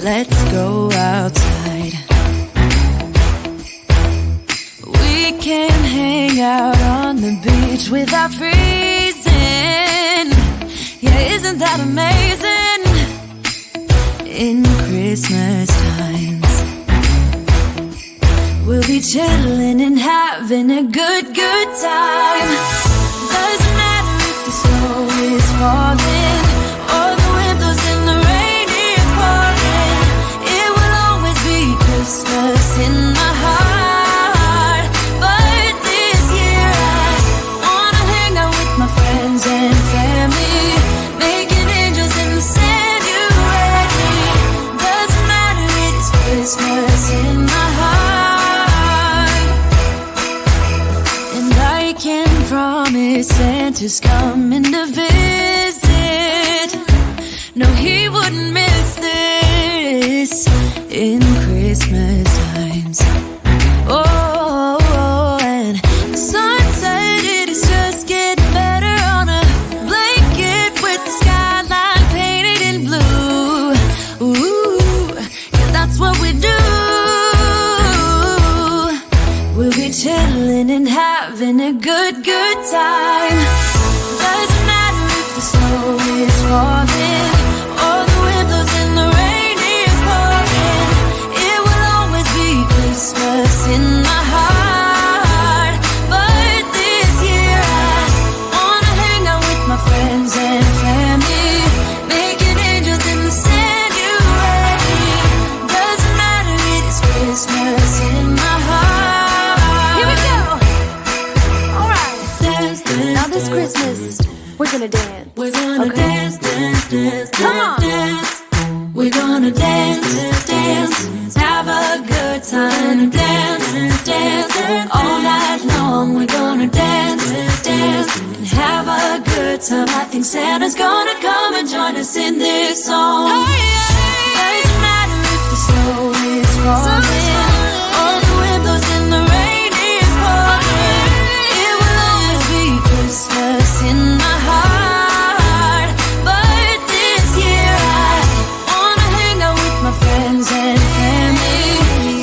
let's go outside. We can hang out on the beach without freezing. Yeah, isn't that amazing? In Christmas times, we'll be chilling and having a good time. Doesn't matter if the snow is falling or the windows in the rain is pouring. It will always be Christmas in my heart. But this year I wanna hang out with my friends and family, making angels in the sand. You ready? Doesn't matter, it's Christmas in my heart. And I can promise Santa's coming to visit. No, he wouldn't miss this in Christmas times. Oh, and the sun said it is just getting better on a blanket with the skyline painted in blue. Ooh, yeah, that's what we do. We'll be chilling and having a good time. Doesn't matter if the snow is falling or the windows in the rain is pouring. It will always be Christmas in my heart. But this year I wanna hang out with my friends and family, making angels in the sand. You ready? Doesn't matter, it's Christmas in my heart. Here we go. All right. Dance, dance, now this Christmas, we're gonna dance. We're gonna dance, dance, dance, come on. Dance. We're gonna dance, dance, have a good time. Dance, dance, all night long. We're gonna dance, dance, and have a good time. I think Santa's gonna come and join us in this song. Doesn't matter if the snow is falling or the windows in the rain is pouring. It will always be Christmas in my heart. But this year I wanna hang out with my friends and family,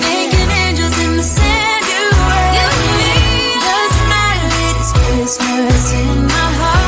making angels in the sand. You ready? Doesn't matter, it's Christmas in my heart.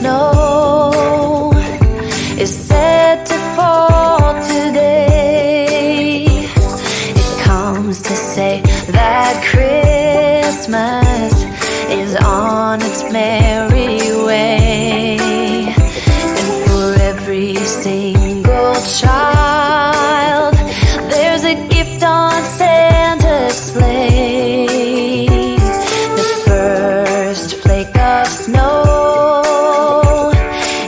snow is set to fall today. It comes to say that Christmas is on its merry way. And for every single child, there's a gift on Santa's sleigh. The first flake of snow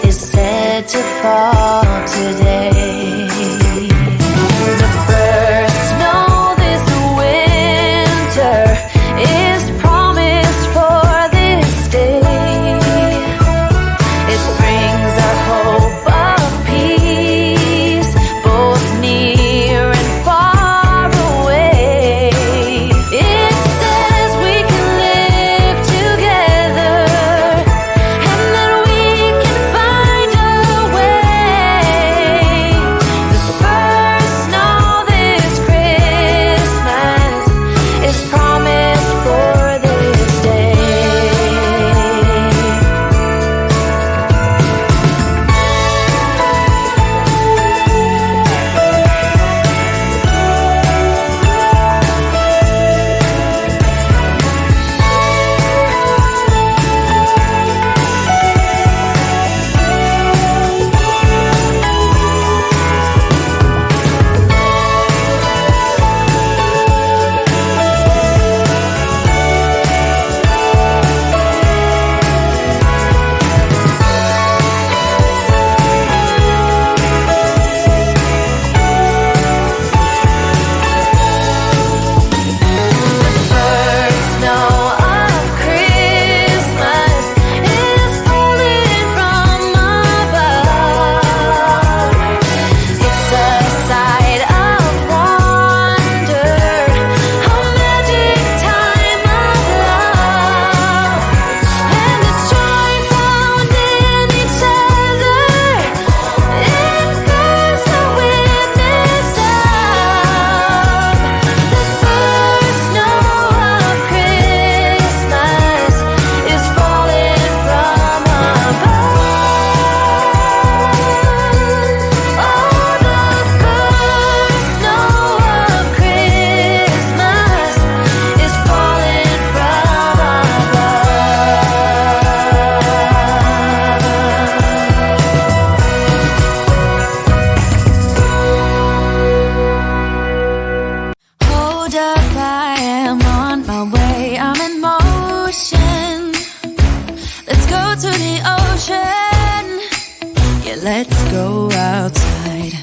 is said to fall today. The first snow this winter is promised for this day. It brings a hope of peace, both near and far away. It says we can live together and that we can find a way. The first snow this Christmas is promised for this day. First snow of Christmas is falling from above. It's a sight of wonder, a magic time of love, and the joy found in each other. It bears the witness of the first snow of Christmas is falling from above. Oh, the first snow of Christmas is falling from Hold up, I am on my way, I'm in motion. Let's go to the ocean. Yeah, let's go outside.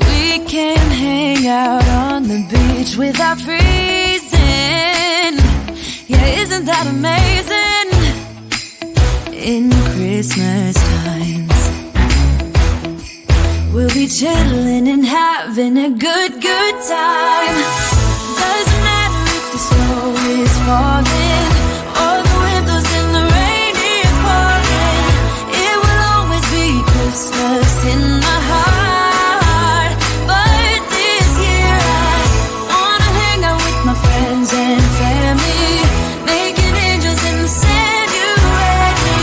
We can hang out on the beach without freezing. Yeah, isn't that amazing? In Christmas times, we'll be chilling and having a good time. Doesn't matter if the snow is falling or the wind blows and the rain is pouring. It will always be Christmas in my heart. But this year I wanna hang out with my friends and family, making angels in the sand. You ready?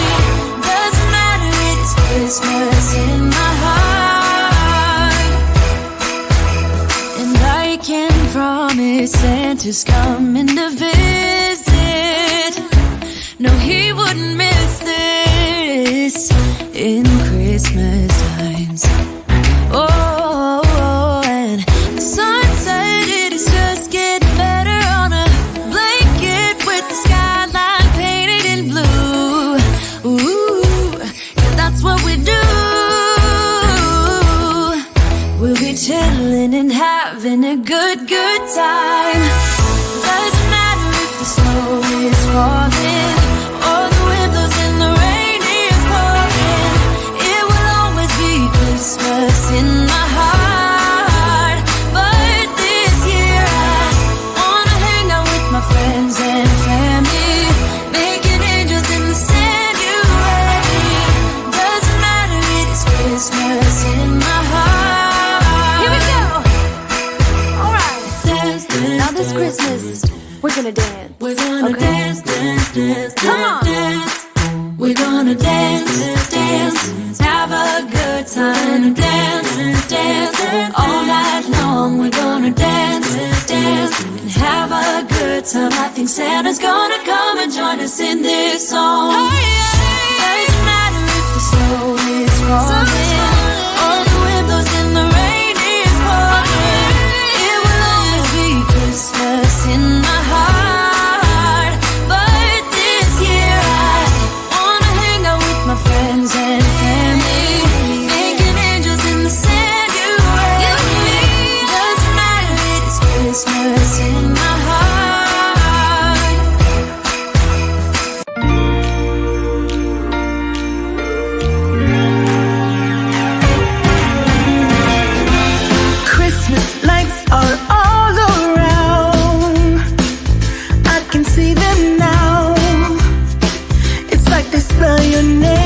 Doesn't matter, it's Christmas in my heart. And I can promise Santa's coming to visit. No, he wouldn't miss this in Christmas times. Oh, and the sun said it is just getting better on a blanket with the skyline painted in blue. Ooh, yeah, that's what we do. We'll be chilling and having a good time. Doesn't matter if the snow is falling or the wind blows and the rain is pouring. It will always be Christmas in my heart. But this year I wanna hang out with my friends and family, making angels in the sand. You ready? Doesn't matter, it's Christmas in my heart. Here we go. All right. Now this Christmas, we're gonna dance. We're gonna dance. we're gonna dance, dance, have a good time. Dance, dance, all night long. We're gonna dance, dance, and have a good time. I think Santa's gonna come and join us in this song. Doesn't matter if the snow is falling or the wind blows and the rain is pouring. It will always be Christmas in my heart. But this year I wanna hang out with my friends and family, making angels in the sand. You and me. Doesn't matter, it's Christmas in my heart. Christmas lights are all around. I can see them now. It's like they spell your name